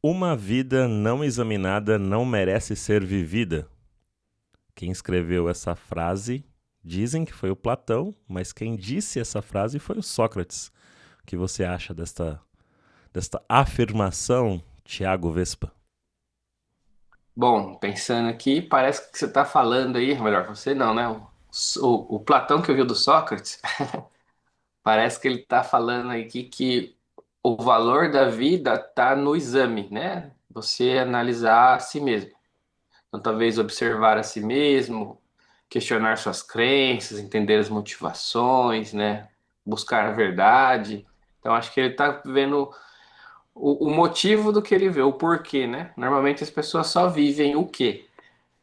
Uma vida não examinada não merece ser vivida. Quem escreveu essa frase dizem que foi o Platão, mas quem disse essa frase foi o Sócrates. O que você acha desta afirmação, Tiago Vespa? Bom, pensando aqui, parece que você está falando aí, melhor, você não, né? O Platão que ouviu do Sócrates, parece que ele está falando aqui que o valor da vida está no exame, né? Você analisar a si mesmo. Então, talvez observar a si mesmo, questionar suas crenças, entender as motivações, né? Buscar a verdade. Então, acho que ele está vendo o motivo do que ele vê, o porquê, né? Normalmente as pessoas só vivem o quê?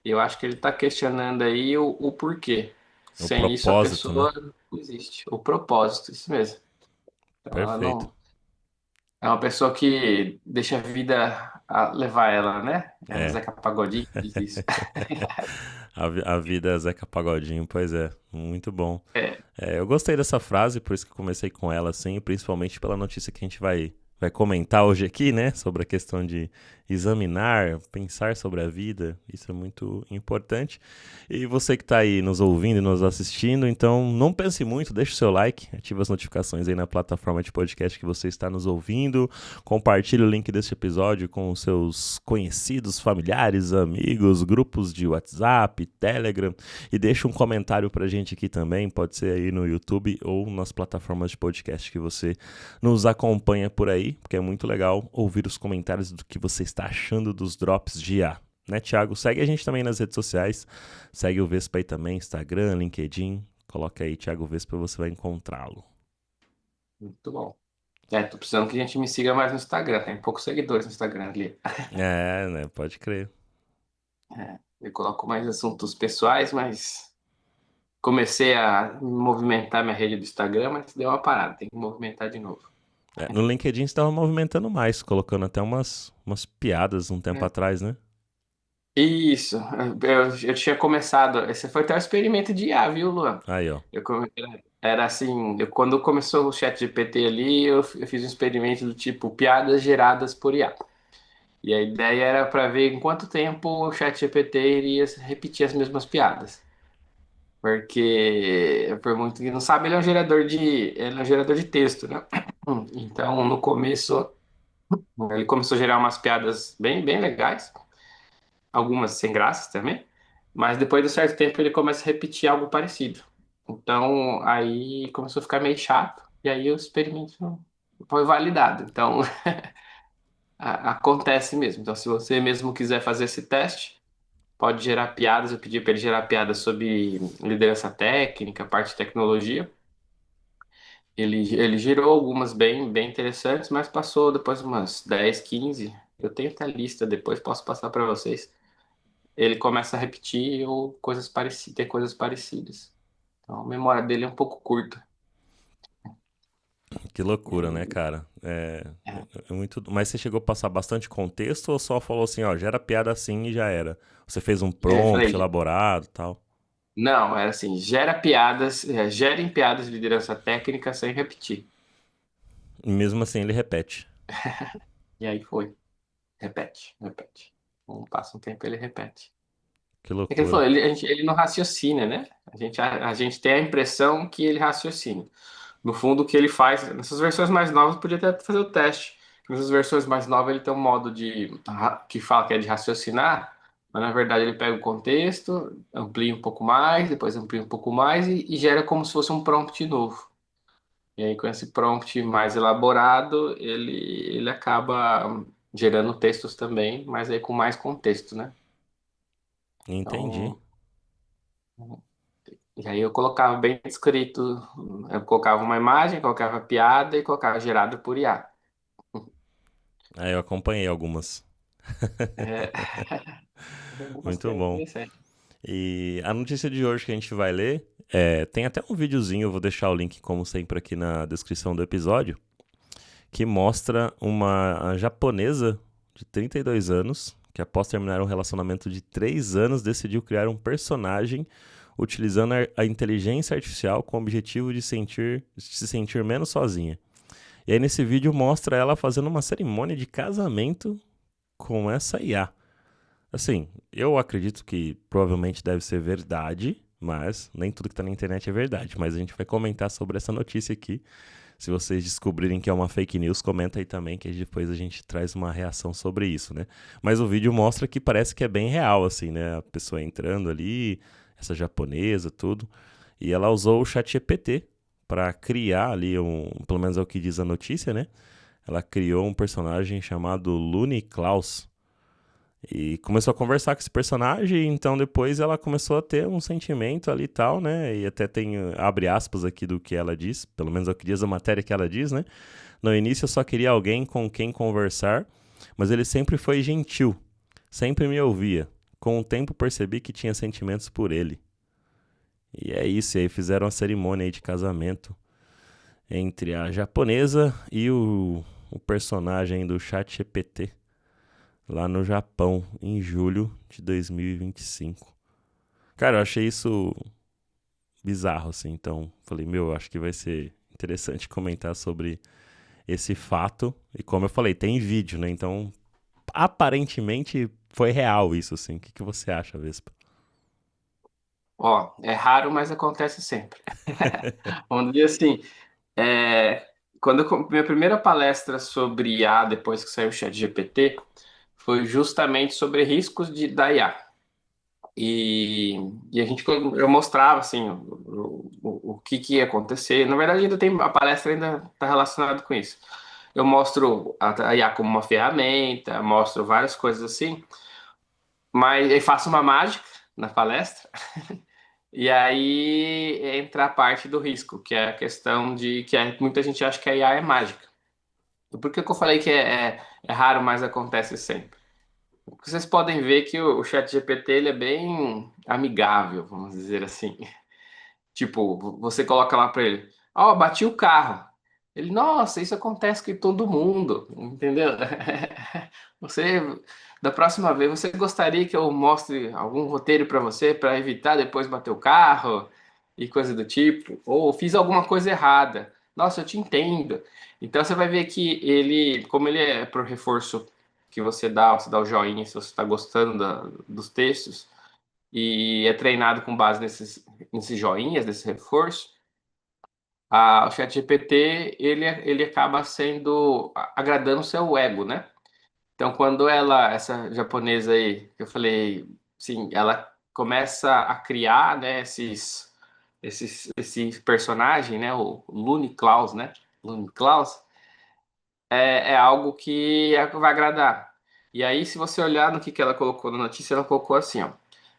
Eu acho que ele está questionando aí o porquê. O Sem isso, a propósito, né? pessoa não existe. O propósito, isso mesmo. Então, ela Perfeito. não. É uma pessoa que deixa a vida levar ela, né? É o É. Zeca Pagodinho que diz isso. A vida é Zeca Pagodinho, pois é, muito bom. É, Eu gostei dessa frase, por isso que comecei com ela, assim, principalmente pela notícia que a gente vai comentar hoje aqui, né? Sobre a questão de examinar, pensar sobre a vida. Isso é muito importante. E você que está aí nos ouvindo e nos assistindo, então não pense muito, deixe o seu like, ative as notificações aí na plataforma de podcast que você está nos ouvindo, compartilhe o link deste episódio com os seus conhecidos, familiares, amigos, grupos de WhatsApp, Telegram e deixe um comentário pra gente aqui também, pode ser aí no YouTube ou nas plataformas de podcast que você nos acompanha por aí, porque é muito legal ouvir os comentários do que você está achando dos drops de IA. Né, Thiago? Segue a gente também nas redes sociais, segue o Vespa aí também, Instagram, LinkedIn, coloca aí Thiago Vespa e você vai encontrá-lo. muito bom. Tô precisando que a gente me siga mais no Instagram. Tem poucos seguidores no Instagram ali. É, né? Pode crer. Eu coloco mais assuntos pessoais, mas comecei a movimentar minha rede do Instagram, mas deu uma parada. Tem que movimentar de novo. No LinkedIn você estava movimentando mais, colocando até umas piadas um tempo atrás, né? Isso, eu tinha começado. Esse foi até o experimento de IA, viu, Luan? Aí, ó. Era assim, quando começou o chat GPT ali, eu fiz um experimento do tipo piadas geradas por IA. E a ideia era para ver em quanto tempo o chat GPT iria repetir as mesmas piadas. Porque, por muito que não sabe, ele é um gerador de texto, né? Então, no começo, ele começou a gerar umas piadas bem legais, algumas sem graça também. Mas depois de um certo tempo ele começa a repetir algo parecido. Então aí começou a ficar meio chato, e aí o experimento foi validado. Então acontece mesmo. Então se você mesmo quiser fazer esse teste, pode gerar piadas. Eu pedi para ele gerar piadas sobre liderança técnica, parte de tecnologia. Ele gerou algumas bem interessantes, mas passou depois umas 10, 15. Eu tenho até a lista, depois posso passar para vocês. Ele começa a repetir ou coisas parecidas, ter coisas parecidas. Então, a memória dele é um pouco curta. Que E loucura, né, aí, cara? é, É muito. Mas você chegou a passar bastante contexto ou só falou assim, ó, gera piada assim e já era? Você fez um eu prompt falei, elaborado e tal? não, era assim, gera piadas, gerem piadas de liderança técnica sem repetir. E mesmo assim ele repete. E aí foi, repete. Passa um tempo, ele repete. Que É que ele loucura. falou, ele não raciocina, né? A gente tem a impressão que ele raciocina. No fundo, o que ele faz, nessas versões mais novas, podia até fazer o teste. Nessas versões mais novas, ele tem um modo que fala que é de raciocinar, mas na verdade ele pega o contexto, amplia um pouco mais, depois amplia um pouco mais e gera como se fosse um prompt novo. E aí, com esse prompt mais elaborado, ele acaba gerando textos também, mas aí com mais contexto, né? Entendi. Então, e aí eu colocava bem escrito, eu colocava uma imagem, colocava piada e colocava gerado por IA. Aí eu acompanhei algumas. É, algumas Muito coisas bom. interessantes. E a notícia de hoje que a gente vai ler, tem até um videozinho, eu vou deixar o link, como sempre, aqui na descrição do episódio, que mostra uma japonesa de 32 anos, que após terminar um relacionamento de 3 anos, decidiu criar um personagem utilizando a inteligência artificial com o objetivo de se sentir menos sozinha. E aí nesse vídeo mostra ela fazendo uma cerimônia de casamento com essa IA. Assim, eu acredito que provavelmente deve ser verdade, mas nem tudo que tá na internet é verdade. Mas a gente vai comentar sobre essa notícia aqui. Se vocês descobrirem que é uma fake news, comenta aí também, que depois a gente traz uma reação sobre isso, né? Mas o vídeo mostra que parece que é bem real, assim, né? A pessoa entrando ali, essa japonesa, tudo. E ela usou o ChatGPT para criar ali pelo menos é o que diz a notícia, né? Ela criou um personagem chamado Looney Klaus. E começou a conversar com esse personagem, então depois ela começou a ter um sentimento ali e tal, né? E até tem, abre aspas aqui do que ela diz, pelo menos é o que diz a matéria que ela diz, né? No início eu só queria alguém com quem conversar, mas ele sempre foi gentil, sempre me ouvia. Com o tempo percebi que tinha sentimentos por ele. E é isso, e aí fizeram a cerimônia aí de casamento entre a japonesa e o personagem do chat GPT lá no Japão, em julho de 2025. Cara, eu achei isso bizarro, assim, então falei, meu, acho que vai ser interessante comentar sobre esse fato. E como eu falei, tem vídeo, né? Então, aparentemente foi real isso, assim. O que você acha, Vespa? Ó, é raro, mas acontece sempre. Vamos dizer assim, é, minha primeira palestra sobre IA, depois que saiu o ChatGPT, foi justamente sobre riscos da IA. E, e eu mostrava assim o que ia acontecer. Na verdade, ainda tem a palestra ainda está relacionada com isso. Eu mostro a IA como uma ferramenta, mostro várias coisas assim, mas eu faço uma mágica na palestra. E aí entra a parte do risco, que é a questão de muita gente acha que a IA é mágica. E por que que eu falei que é raro, mas acontece sempre? Porque vocês podem ver que o ChatGPT ele é bem amigável, vamos dizer assim. Tipo, você coloca lá para ele, ó, bati o carro. Ele, nossa, isso acontece com todo mundo, entendeu? Você, da próxima vez, você gostaria que eu mostre algum roteiro para você para evitar depois bater o carro e coisa do tipo? Ou fiz alguma coisa errada. Nossa, eu te entendo. Então você vai ver que ele, como ele é pro reforço que você dá o joinha se você está gostando dos textos e é treinado com base nesses joinhas, desse reforço, o ChatGPT ele acaba sendo agradando o seu ego, né? Então, quando essa japonesa aí, que eu falei, sim, ela começa a criar, né, esse personagem, né, o Looney Klaus, né? Looney Klaus é algo que vai agradar. E aí, se você olhar no que ela colocou na notícia, ela colocou assim, ó.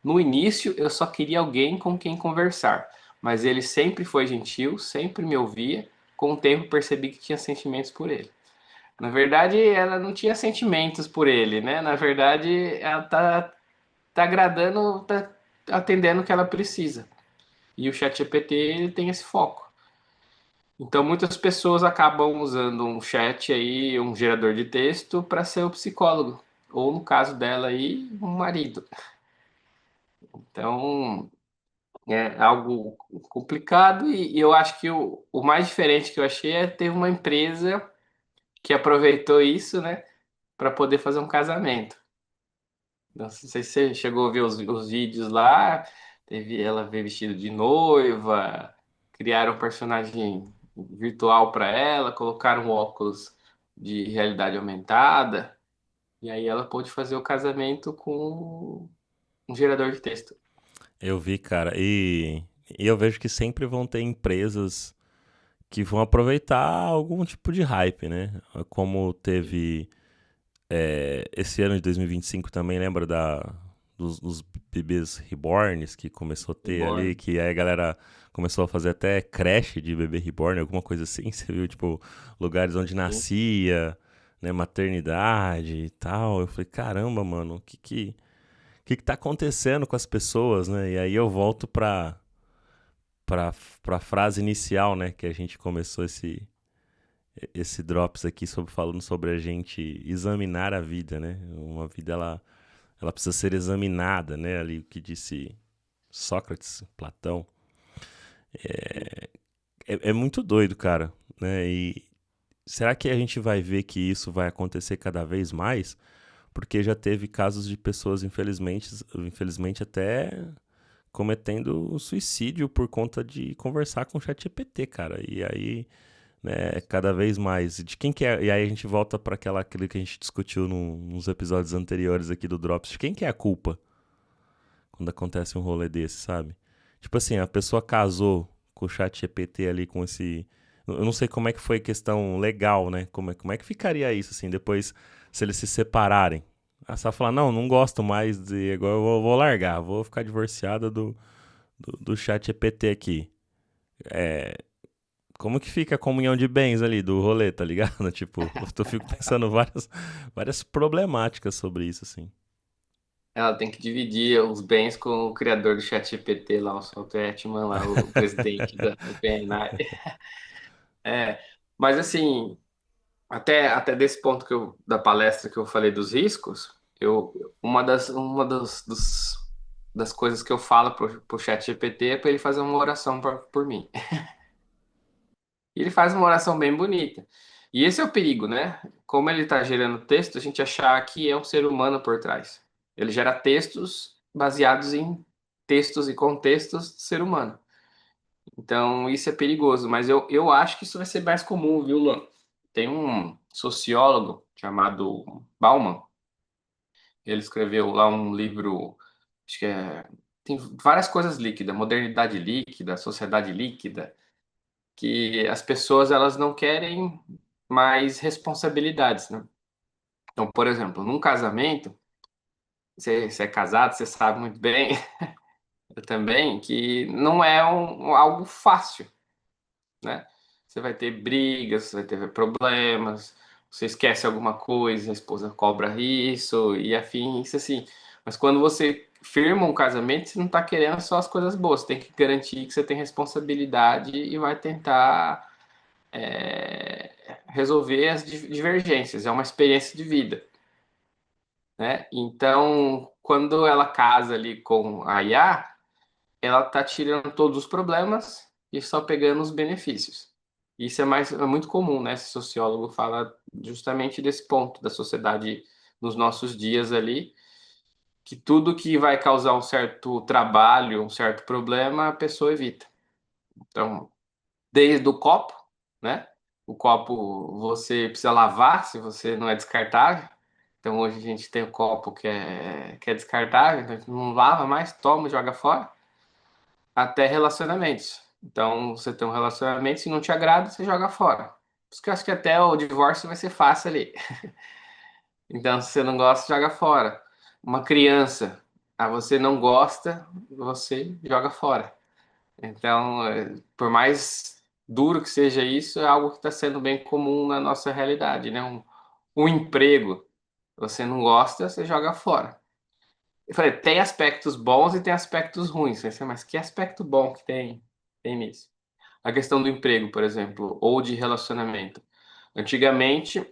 No início, eu só queria alguém com quem conversar, mas ele sempre foi gentil, sempre me ouvia. Com o tempo, percebi que tinha sentimentos por ele. Na verdade, ela não tinha sentimentos por ele, né? Na verdade, ela tá agradando, tá atendendo o que ela precisa. E o ChatGPT ele tem esse foco. Então, muitas pessoas acabam usando um chat aí, um gerador de texto, para ser o psicólogo. Ou, no caso dela aí, um marido. Então, é algo complicado e eu acho que o mais diferente que eu achei é ter uma empresa que aproveitou isso, né, para poder fazer um casamento. Não sei se você chegou a ver os vídeos lá, ela veio vestida de noiva, criaram um personagem virtual para ela, colocaram um óculos de realidade aumentada, e aí ela pôde fazer o casamento com um gerador de texto. Eu vi, cara, e eu vejo que sempre vão ter empresas que vão aproveitar algum tipo de hype, né? Como teve esse ano de 2025 também, lembra dos bebês reborns que começou a ter ali, Reborn. que aí a galera começou a fazer até creche de bebê reborn, alguma coisa assim, você viu, tipo, lugares onde Sim. nascia, né, maternidade e tal. Eu falei, caramba, mano, o que tá acontecendo com as pessoas, né? E aí eu volto pra frase inicial, né, que a gente começou esse drops aqui falando sobre a gente examinar a vida, né? Uma vida, ela precisa ser examinada, né? Ali o que disse Sócrates, Platão. É muito doido, cara, né? E será que a gente vai ver que isso vai acontecer cada vez mais? porque já teve casos de pessoas, infelizmente até cometendo suicídio por conta de conversar com o ChatGPT, cara. E aí, né, cada vez mais. De quem que é? E aí a gente volta para aquilo que a gente discutiu nos episódios anteriores aqui do Drops. De quem que é a culpa quando acontece um rolê desse, sabe? Tipo assim, a pessoa casou com o ChatGPT ali com esse. Eu não sei como é que foi a questão legal, né? Como é que ficaria isso, assim, depois, se eles se separarem? Ah, você vai falar, não, não gosto mais de. Agora eu vou largar, vou ficar divorciada do chat EPT aqui. É, como que fica a comunhão de bens ali do rolê, tá ligado? Tipo, eu fico pensando várias problemáticas sobre isso, assim. Ela tem que dividir os bens com o criador do ChatGPT lá, o Salt Etman, lá, o presidente da OpenAI. É, mas assim, até desse ponto da palestra que eu falei dos riscos, uma das coisas que eu falo pro ChatGPT é para ele fazer uma oração por mim. E ele faz uma oração bem bonita. E esse é o perigo, né? Como ele está gerando texto, a gente achar que é um ser humano por trás. Ele gera textos baseados em textos e contextos do ser humano. Então, isso é perigoso, mas eu acho que isso vai ser mais comum, viu, Luan? Tem um sociólogo chamado Bauman, ele escreveu lá um livro, acho que tem várias coisas líquidas, modernidade líquida, sociedade líquida, que as pessoas elas não querem mais responsabilidades, né? Então, por exemplo, num casamento, você é casado, você sabe muito bem, eu também, que não é algo fácil, né? Você vai ter brigas, você vai ter problemas, você esquece alguma coisa, a esposa cobra isso e afins, assim. Mas quando você firma um casamento, você não está querendo só as coisas boas, você tem que garantir que você tem responsabilidade e vai tentar resolver as divergências. É uma experiência de vida, né? Então, quando ela casa ali com a IA, ela tá tirando todos os problemas e só pegando os benefícios. Isso é muito comum, né? Esse sociólogo fala justamente desse ponto da sociedade nos nossos dias ali, que tudo que vai causar um certo trabalho, um certo problema, a pessoa evita. Então, desde o copo, né? O copo você precisa lavar se você não é descartável. Então hoje a gente tem o copo que é descartável, então a gente não lava mais, toma, joga fora. Até relacionamentos. Então você tem um relacionamento, se não te agrada, você joga fora. Por isso que eu acho que até o divórcio vai ser fácil ali. Então, se você não gosta, joga fora. Uma criança, você não gosta, você joga fora. Então, por mais duro que seja isso, é algo que está sendo bem comum na nossa realidade, né? Um emprego, você não gosta, você joga fora. Eu falei, tem aspectos bons e tem aspectos ruins. Você, mas que aspecto bom que tem nisso? A questão do emprego, por exemplo, ou de relacionamento. Antigamente,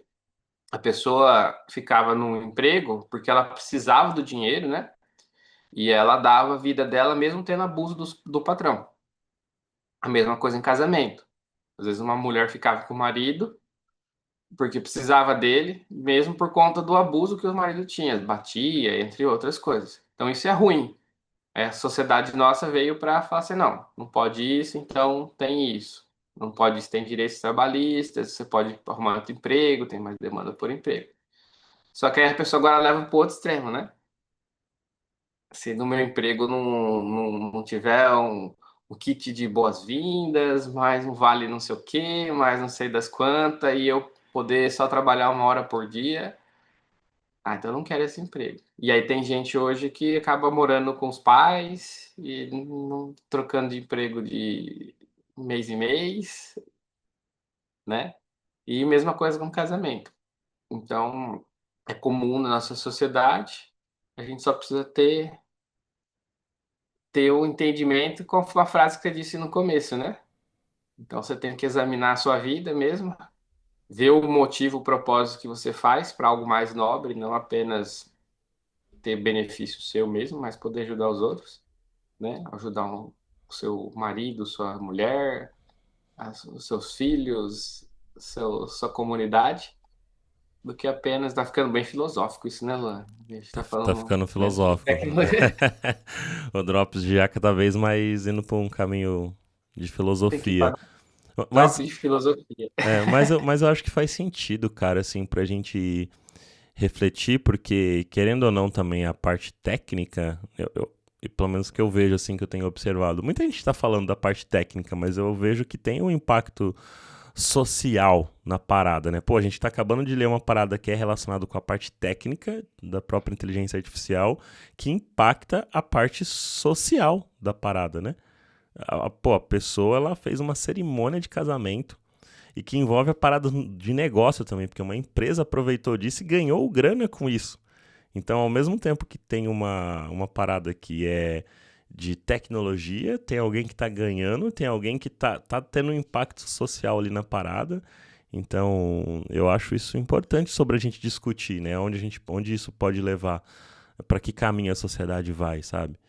a pessoa ficava num emprego porque ela precisava do dinheiro, né? E ela dava a vida dela mesmo tendo abuso do patrão. A mesma coisa em casamento. Às vezes uma mulher ficava com o marido porque precisava dele, mesmo por conta do abuso que o marido tinha, batia, entre outras coisas. Então isso é ruim. A sociedade nossa veio para falar assim, não, não pode isso, então tem isso. Não pode isso, tem direitos trabalhistas, você pode arrumar outro emprego, tem mais demanda por emprego. Só que aí a pessoa agora leva para o outro extremo, né? Se no meu emprego não tiver um kit de boas-vindas, mais um vale não sei o quê, mais não sei das quantas, e eu poder só trabalhar 1 hora por dia, então eu não quero esse emprego. E aí tem gente hoje que acaba morando com os pais e não, trocando de emprego de mês em mês, né? E mesma coisa com casamento. Então, é comum na nossa sociedade, a gente só precisa ter o entendimento com a frase que eu disse no começo, né? Então você tem que examinar a sua vida mesmo, ver o motivo, o propósito que você faz para algo mais nobre, não apenas ter benefício seu mesmo, mas poder ajudar os outros, né? Ajudar o seu marido, sua mulher, os seus filhos, sua comunidade. do que apenas. Tá ficando bem filosófico isso, né, Luan? A gente tá Tá falando ficando mesmo de filosófico. tecnologia. O Drops de IA cada vez mais indo pra um caminho de Tem que filosofia. pagar Mas, drop de filosofia. mas eu acho que faz sentido, cara, assim, pra gente refletir, porque, querendo ou não, também a parte técnica, e pelo menos que eu vejo, assim, que eu tenho observado. Muita gente tá falando da parte técnica, mas eu vejo que tem um impacto social na parada, né? Pô, a gente tá acabando de ler uma parada que é relacionada com a parte técnica da própria inteligência artificial, que impacta a parte social da parada, né? Pô, a pessoa, ela fez uma cerimônia de casamento e que envolve a parada de negócio também, porque uma empresa aproveitou disso e ganhou grana com isso. Então, ao mesmo tempo que tem uma parada que é de tecnologia, tem alguém que está ganhando, tem alguém que tá tendo um impacto social ali na parada. Então, eu acho isso importante sobre a gente discutir, né? Onde isso pode levar, para que caminho a sociedade vai, sabe?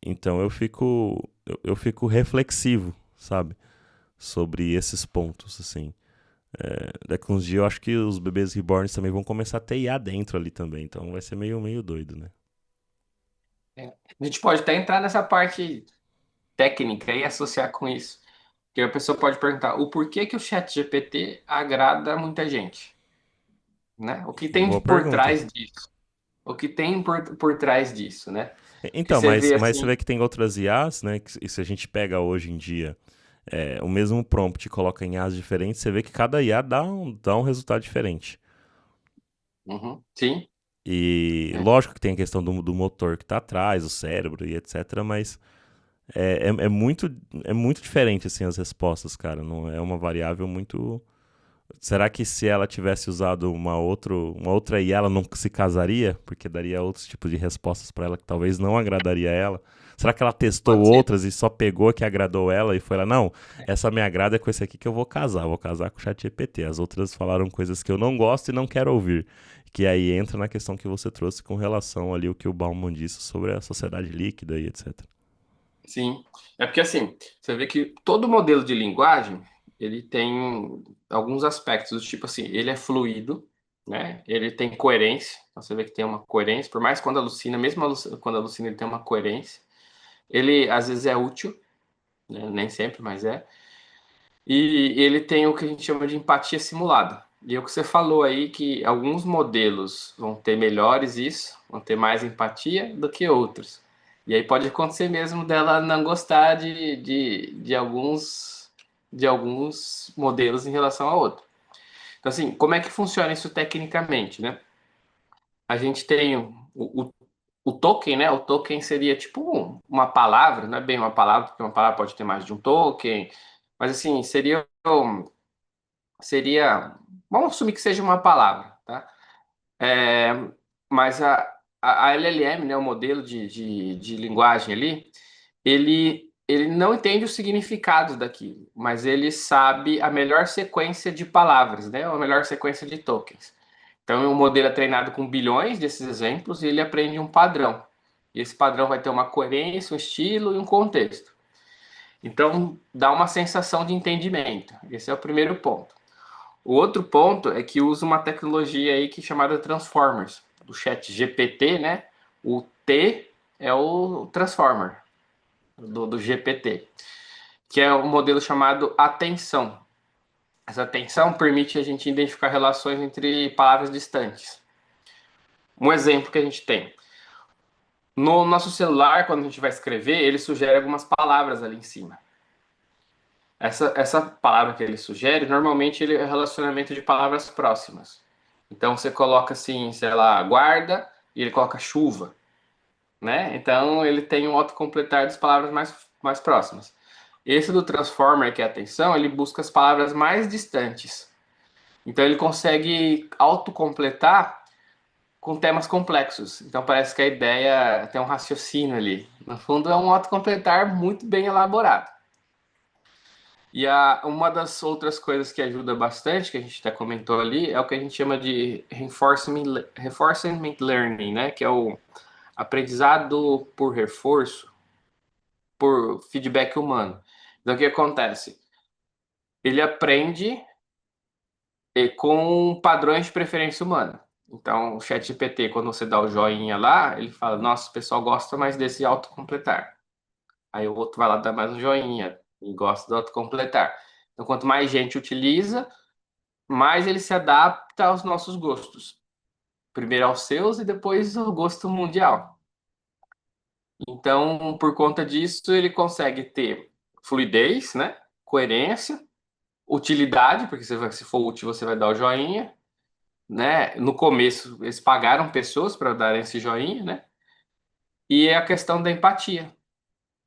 Então, eu fico reflexivo, sabe? Sobre esses pontos, assim. Daqui uns dias eu acho que os bebês reborns também vão começar a ter IA dentro ali também, então vai ser meio doido, né? É. A gente pode até entrar nessa parte técnica e associar com isso. Porque a pessoa pode perguntar o porquê que o chat GPT agrada muita gente, né? O que tem Boa por pergunta. trás disso? O que tem por trás disso, né? Que Então, você mas, vê mas você assim, vê que tem outras IAs, né? E se a gente pega hoje em dia o mesmo prompt e coloca em IAs diferentes, você vê que cada IA dá um resultado diferente. uhum, sim, E é, lógico que tem a questão do motor que está atrás, o cérebro e etc., mas é muito diferente assim as respostas, cara. Não é uma variável muito. Será que se ela tivesse usado uma outra IA, ela não se casaria? Porque daria outros tipos de respostas para ela que talvez não agradaria ela. Será que ela testou pode ser. outras e só pegou a que agradou ela e foi lá, não, essa me agrada, é com esse aqui que eu vou casar com o ChatGPT. As outras falaram coisas que eu não gosto e não quero ouvir. Que aí entra na questão que você trouxe com relação ali o que o Bauman disse sobre a sociedade líquida e etc. Sim. É porque assim, você vê que todo modelo de linguagem, ele tem alguns aspectos, do tipo assim, ele é fluido, né? Ele tem coerência. Então você vê que tem uma coerência, por mais quando alucina, mesmo quando alucina, ele tem uma coerência. Ele às vezes é útil, né? Nem sempre, mas é. E ele tem o que a gente chama de empatia simulada. E é o que você falou aí, que alguns modelos vão ter melhores isso, vão ter mais empatia do que outros. E aí pode acontecer mesmo dela não gostar de alguns modelos em relação a outro. Então, assim, como é que funciona isso tecnicamente, né? A gente tem o token, né? O token seria tipo uma palavra, não é bem uma palavra, porque uma palavra pode ter mais de um token, mas assim, seria, vamos assumir que seja uma palavra, tá? É, mas a LLM, né, o modelo de linguagem ali, ele não entende o significado daquilo, mas ele sabe a melhor sequência de palavras, né, ou a melhor sequência de tokens. Então, o modelo é treinado com bilhões desses exemplos e ele aprende um padrão. E esse padrão vai ter uma coerência, um estilo e um contexto. Então, dá uma sensação de entendimento. Esse é o primeiro ponto. O outro ponto é que usa uma tecnologia aí que é chamada Transformers, do chat GPT, né? O T é o Transformer do GPT, que é um modelo chamado atenção. Essa atenção permite a gente identificar relações entre palavras distantes. Um exemplo que a gente tem. No nosso celular, quando a gente vai escrever, ele sugere algumas palavras ali em cima. Essa palavra que ele sugere, normalmente ele é relacionamento de palavras próximas. Então você coloca assim, sei lá, guarda, e ele coloca chuva, né? Então ele tem um autocompletar das palavras mais próximas. Esse do Transformer, que é a atenção, ele busca as palavras mais distantes. Então ele consegue autocompletar com temas complexos. Então parece que a ideia tem um raciocínio ali. No fundo, é um autocompletar muito bem elaborado. E uma das outras coisas que ajuda bastante, que a gente até comentou ali, é o que a gente chama de reinforcement learning, né? Que é o aprendizado por reforço, por feedback humano. Então, o que acontece? Ele aprende com padrões de preferência humana. Então, o ChatGPT, quando você dá o joinha lá, ele fala: Nossa, o pessoal gosta mais desse autocompletar. Aí o outro vai lá dar mais um joinha e gosta do autocompletar. Então, quanto mais gente utiliza, mais ele se adapta aos nossos gostos. Primeiro aos seus e depois ao gosto mundial. Então, por conta disso, ele consegue ter fluidez, né? Coerência, utilidade, porque se for útil, você vai dar o joinha, né? No começo, eles pagaram pessoas para darem esse joinha, né? E é a questão da empatia.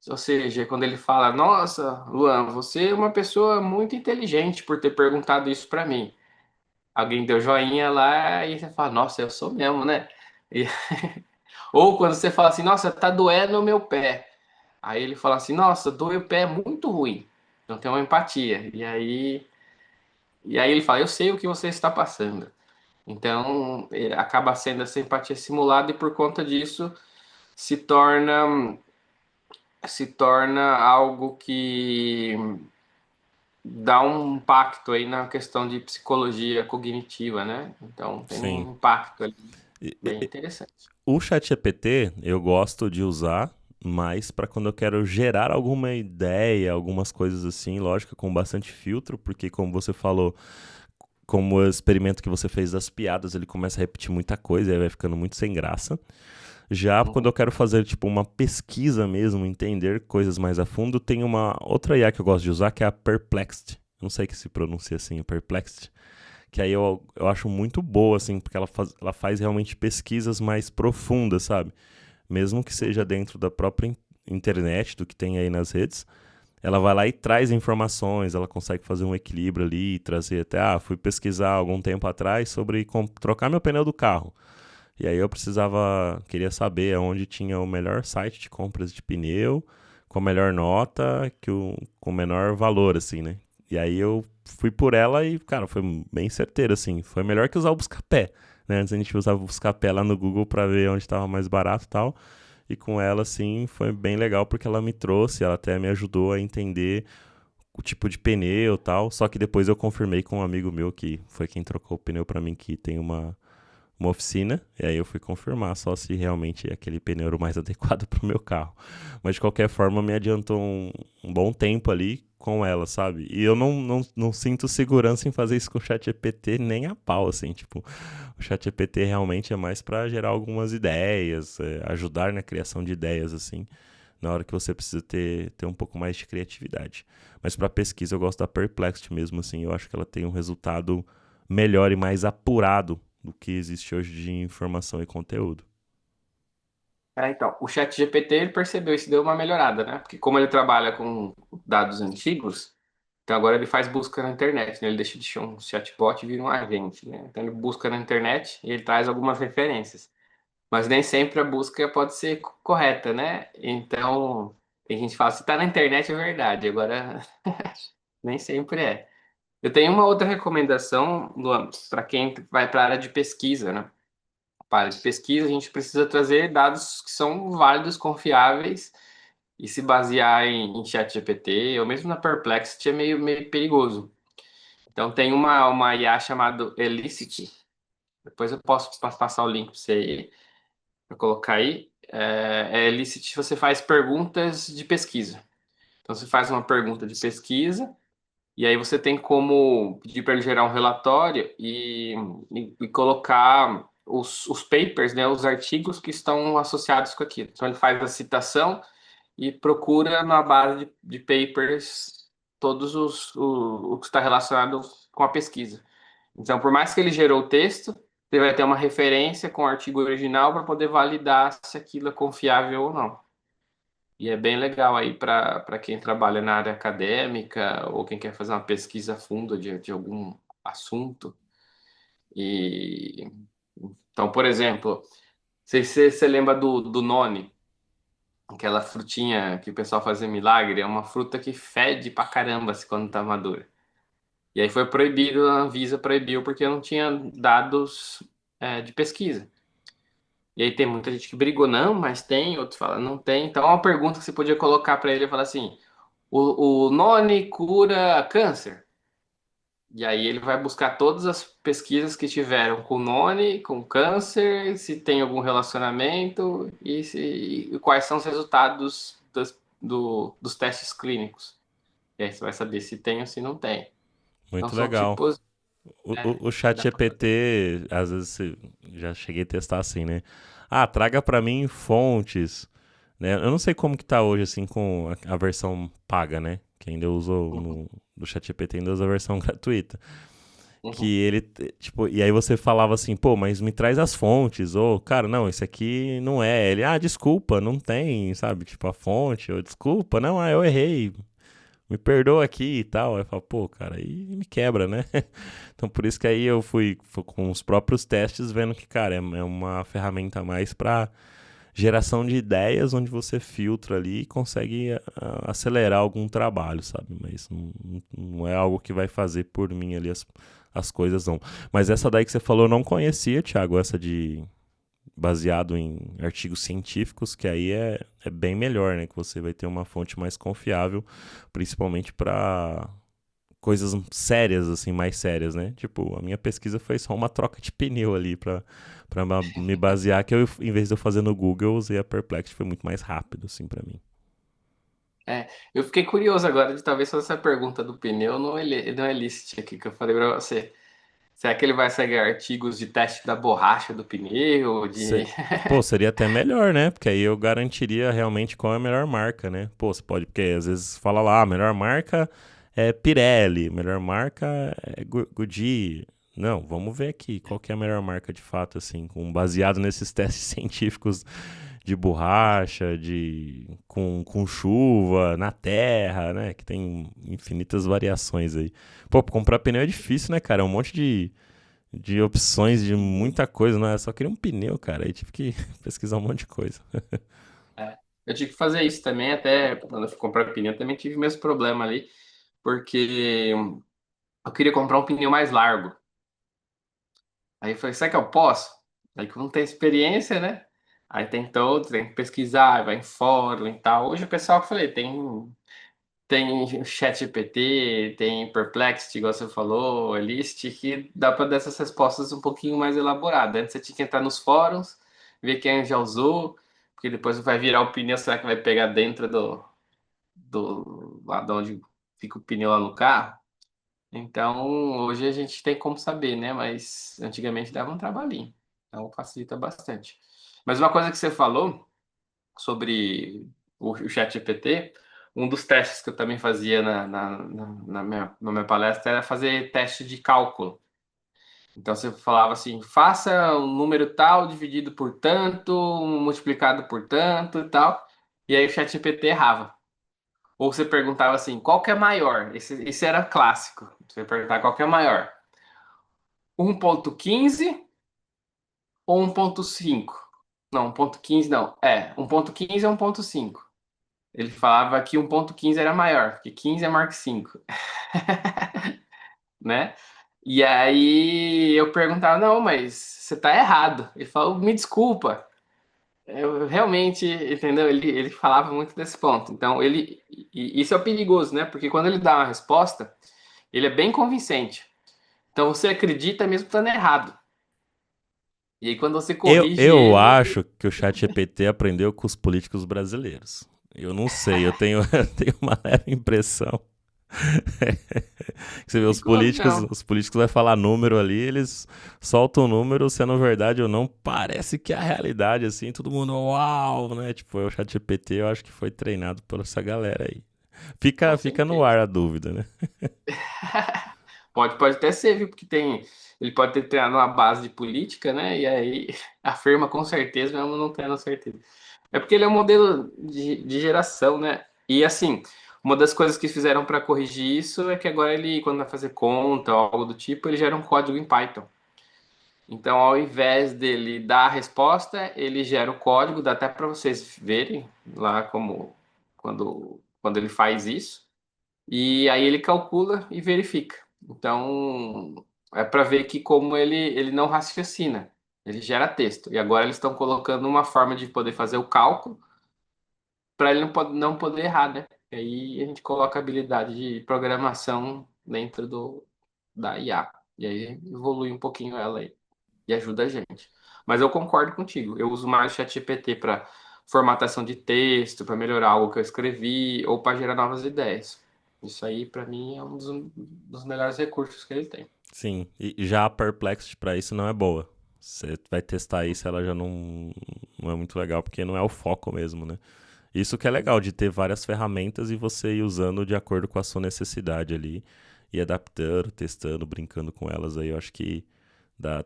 Ou seja, quando ele fala: Nossa, Luan, você é uma pessoa muito inteligente por ter perguntado isso para mim. Alguém deu joinha lá e você fala: Nossa, eu sou mesmo, né? E- Ou quando você fala assim: Nossa, tá doendo o meu pé. Aí ele fala assim: Nossa, doeu o pé é muito ruim. Então tem uma empatia. E aí ele fala: Eu sei o que você está passando. Então acaba sendo essa empatia simulada e por conta disso se torna se torna algo que dá um impacto aí na questão de psicologia cognitiva, né? Então tem Sim. um impacto ali E- bem e- interessante. O ChatGPT eu gosto de usar mais para quando eu quero gerar alguma ideia, algumas coisas assim, lógico, com bastante filtro, porque como você falou, como o experimento que você fez das piadas, ele começa a repetir muita coisa e aí vai ficando muito sem graça. Já quando Uhum. eu quero fazer tipo uma pesquisa mesmo, entender coisas mais a fundo, tem uma outra IA que eu gosto de usar que é a Perplexity. Não sei que se pronuncia assim, a Perplexity. Que aí eu acho muito boa, assim, porque ela faz realmente pesquisas mais profundas, sabe? Mesmo que seja dentro da própria internet, do que tem aí nas redes, ela vai lá e traz informações, ela consegue fazer um equilíbrio ali, trazer até, fui pesquisar algum tempo atrás sobre trocar meu pneu do carro. E aí eu queria saber onde tinha o melhor site de compras de pneu, com a melhor nota, com o menor valor, assim, né? E aí eu fui por ela e, cara, foi bem certeiro, assim. Foi melhor que usar o Buscapé, né? Antes a gente usava o Buscapé lá no Google pra ver onde tava mais barato e tal. E com ela, assim, foi bem legal porque ela me trouxe, ela até me ajudou a entender o tipo de pneu e tal. Só que depois eu confirmei com um amigo meu que foi quem trocou o pneu pra mim, que tem uma oficina, e aí eu fui confirmar só se realmente aquele pneu era o mais adequado para o meu carro. Mas de qualquer forma, me adiantou um bom tempo ali com ela, sabe? E eu não sinto segurança em fazer isso com o ChatGPT nem a pau, assim, tipo, o ChatGPT realmente é mais para gerar algumas ideias, ajudar na criação de ideias, assim, na hora que você precisa ter um pouco mais de criatividade. Mas para pesquisa eu gosto da Perplexity mesmo, assim, eu acho que ela tem um resultado melhor e mais apurado do que existe hoje de informação e conteúdo. Então, o ChatGPT ele percebeu isso, deu uma melhorada, né? Porque como ele trabalha com dados antigos, então agora ele faz busca na internet, né? Ele deixa de ser um chatbot e vira um agente, né? Então ele busca na internet e ele traz algumas referências. Mas nem sempre a busca pode ser correta, né? Então, tem gente que fala, se tá na internet é verdade, agora nem sempre é. Eu tenho uma outra recomendação, Luan, para quem vai para a área de pesquisa, né? Para a área de pesquisa, a gente precisa trazer dados que são válidos, confiáveis, e se basear em ChatGPT ou mesmo na Perplexity é meio perigoso. Então, tem uma IA chamada Elicit. Depois eu posso passar o link para você para colocar aí. Elicit, você faz perguntas de pesquisa. Então, você faz uma pergunta de pesquisa. E aí você tem como pedir para ele gerar um relatório e colocar os papers, né, os artigos que estão associados com aquilo. Então ele faz a citação e procura na base de papers todos o que está relacionado com a pesquisa. Então, por mais que ele gerou o texto, ele vai ter uma referência com o artigo original para poder validar se aquilo é confiável ou não. E é bem legal aí para quem trabalha na área acadêmica ou quem quer fazer uma pesquisa a fundo de algum assunto. E então, por exemplo, se você lembra do noni, aquela frutinha que o pessoal fazia milagre, é uma fruta que fede pra caramba se quando tá madura. E aí foi proibido, a Anvisa proibiu porque não tinha dados de pesquisa. E aí tem muita gente que brigou, não, mas tem, outros falam, não tem. Então, é uma pergunta que você podia colocar para ele e falar assim: o noni cura câncer? E aí ele vai buscar todas as pesquisas que tiveram com Noni, com câncer, se tem algum relacionamento e quais são os resultados dos testes clínicos. E aí você vai saber se tem ou se não tem. Então Muito são legal. tipos, né, O que chat dá pra fazer. GPT, às vezes, já cheguei a testar assim, né? Ah, traga pra mim fontes, né? Eu não sei como que tá hoje, assim, com a versão paga, né? Que ainda usou Uhum, do chat GPT, ainda usa a versão gratuita. uhum. Que ele, tipo, e aí você falava assim, pô, mas me traz as fontes, ou, cara, não, esse aqui não é. Ele, ah, desculpa, não tem, sabe? Tipo, a fonte, ou desculpa, não, eu errei, me perdoa aqui e tal. Aí eu falo, pô, cara, aí me quebra, né? Então por isso que aí eu fui com os próprios testes vendo que, cara, é uma ferramenta a mais para geração de ideias onde você filtra ali e consegue acelerar algum trabalho, sabe? Mas não é algo que vai fazer por mim ali as coisas, não. Mas essa daí que você falou eu não conhecia, Thiago, essa de baseado em artigos científicos, que aí é bem melhor, né? Que você vai ter uma fonte mais confiável, principalmente para coisas sérias, assim, mais sérias, né? Tipo, a minha pesquisa foi só uma troca de pneu ali pra me basear, que eu, em vez de eu fazer no Google, eu usei a Perplexity, foi muito mais rápido, assim, pra mim. É, eu fiquei curioso agora de talvez fazer essa pergunta do pneu no Elicit aqui que eu falei para você. Será que ele vai seguir artigos de teste da borracha do pneu, de... Cê- Pô, seria até melhor, né? Porque aí eu garantiria realmente qual é a melhor marca, né? Pô, você pode, porque às vezes fala lá, a melhor marca é Pirelli, melhor marca é Goodyear. Não, vamos ver aqui qual que é a melhor marca de fato, assim, baseado nesses testes científicos de borracha, com chuva, na terra, né? Que tem infinitas variações aí. Pô, comprar pneu é difícil, né, cara? É um monte de opções de muita coisa, não é? Só queria um pneu, cara. Aí tive que pesquisar um monte de coisa. É, eu tive que fazer isso também, até quando eu fui comprar pneu, também tive o mesmo problema ali, porque eu queria comprar um pneu mais largo. Aí eu falei, será que eu posso? Aí que eu não tenho experiência, né? Aí tem todo, tem que pesquisar, vai em fórum e tal. Hoje o pessoal que eu falei, tem ChatGPT, tem Perplexity, igual você falou, List, que dá para dar essas respostas um pouquinho mais elaboradas. Antes você tinha que entrar nos fóruns, ver quem já usou, porque depois vai virar o pneu, será que vai pegar dentro do lá de onde fica o pneu lá no carro? Então, hoje a gente tem como saber, né? Mas antigamente dava um trabalhinho. Então, facilita bastante. Mas uma coisa que você falou sobre o ChatGPT, um dos testes que eu também fazia na minha palestra era fazer teste de cálculo. Então, você falava assim, faça um número tal dividido por tanto, multiplicado por tanto e tal. E aí o ChatGPT errava. Ou você perguntava assim, qual que é maior? Esse era clássico. Você perguntar qual que é maior. 1,15 ou 1,5? Não, 1,15 não. 1,15 é 1,5. Ele falava que 1,15 era maior, porque 15 é maior que 5, né? E aí eu perguntava, não, mas você tá errado. Ele falou, me desculpa. Eu realmente, entendeu? Ele falava muito desse ponto. Então, isso é o perigoso, né? Porque quando ele dá uma resposta, ele é bem convincente. Então, você acredita mesmo estando errado. E aí, quando você corrige Eu ele, acho que o chat GPT aprendeu com os políticos brasileiros. Eu não sei, eu tenho, eu tenho uma leve impressão. Você vê, não. os políticos vai falar número ali, eles soltam o número, sendo verdade ou não, parece que é a realidade, assim, todo mundo, uau, né? Tipo, o chat GPT eu acho que foi treinado por essa galera aí. Com Fica no ar certeza. a dúvida, né? Pode até ser, viu? Porque ele pode ter treinado uma base de política, né? E aí afirma com certeza, mesmo não tendo certeza. É porque ele é um modelo de geração, né? E assim, uma das coisas que fizeram para corrigir isso é que agora ele, quando vai fazer conta ou algo do tipo, ele gera um código em Python. Então, ao invés dele dar a resposta, ele gera o código, dá até para vocês verem lá como quando ele faz isso. E aí ele calcula e verifica. Então, é para ver que como ele não raciocina, ele gera texto. E agora eles estão colocando uma forma de poder fazer o cálculo para ele não poder errar, né? E aí a gente coloca a habilidade de programação dentro da IA. E aí evolui um pouquinho ela aí e ajuda a gente. Mas eu concordo contigo. Eu uso mais o ChatGPT para formatação de texto, para melhorar algo que eu escrevi ou para gerar novas ideias. Isso aí, para mim, é um dos melhores recursos que ele tem. Sim, e já a Perplexity pra isso não é boa. Você vai testar isso, ela já não é muito legal, porque não é o foco mesmo, né? Isso que é legal, de ter várias ferramentas e você ir usando de acordo com a sua necessidade ali, e adaptando, testando, brincando com elas aí. Eu acho que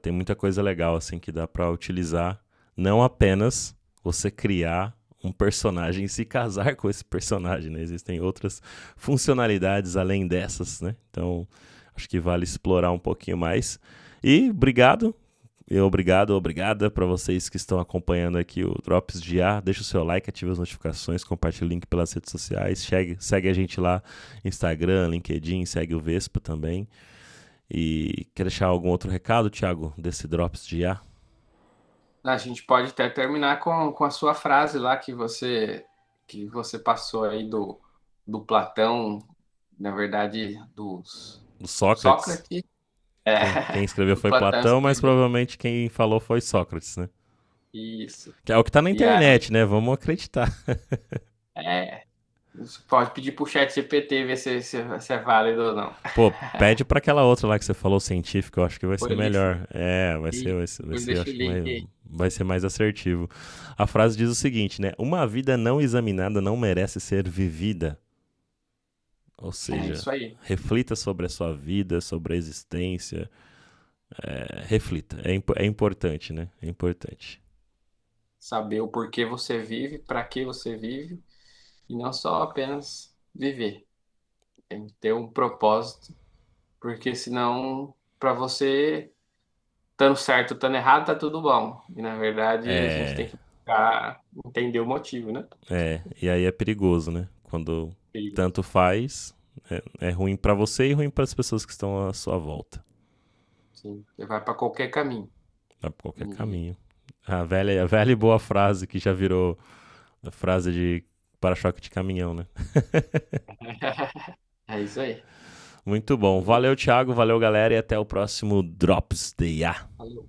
tem muita coisa legal, assim, que dá pra utilizar. Não apenas você criar um personagem e se casar com esse personagem, né? Existem outras funcionalidades além dessas, né? Então, acho que vale explorar um pouquinho mais. E obrigado, obrigada para vocês que estão acompanhando aqui o Drops de A. Deixa o seu like, ative as notificações, compartilhe o link pelas redes sociais, segue a gente lá, Instagram, LinkedIn, segue o Vespa também. E quer deixar algum outro recado, Thiago, desse Drops de A? A gente pode até terminar com a sua frase lá que você passou aí do Platão, na verdade, Do do Sócrates. Sócrates. Quem escreveu Do foi Platão Platão, mas escreveu. provavelmente quem falou foi Sócrates, né? Isso. Que é o que tá na E aí, internet, né? Vamos acreditar. é, você pode pedir pro chat GPT ver se é válido ou não. Pô, pede pra aquela outra lá que você falou, científica, eu acho que vai ser Põe o link, melhor. É, eu deixa acho o que link aí. vai ser mais assertivo. A frase diz o seguinte, né? Uma vida não examinada não merece ser vivida. Ou É seja, isso aí. reflita sobre a sua vida, sobre a existência. Reflita. É importante, né? É importante. Saber o porquê você vive, para que você vive, e não só apenas viver. Tem que ter um propósito, porque senão, para você, estando certo, estando errado, tá tudo bom. E na verdade, a gente tem É, que buscar entender o motivo, né? e aí é perigoso, né? Quando Perigoso. tanto faz, é ruim pra você e ruim para as pessoas que estão à sua volta. Sim, você vai para qualquer caminho. Vai por qualquer E- caminho. A velha e boa frase que já virou a frase de para-choque de caminhão, né? É isso aí. Muito bom. Valeu, Thiago. Valeu, galera. E até o próximo Drops de IA. Valeu.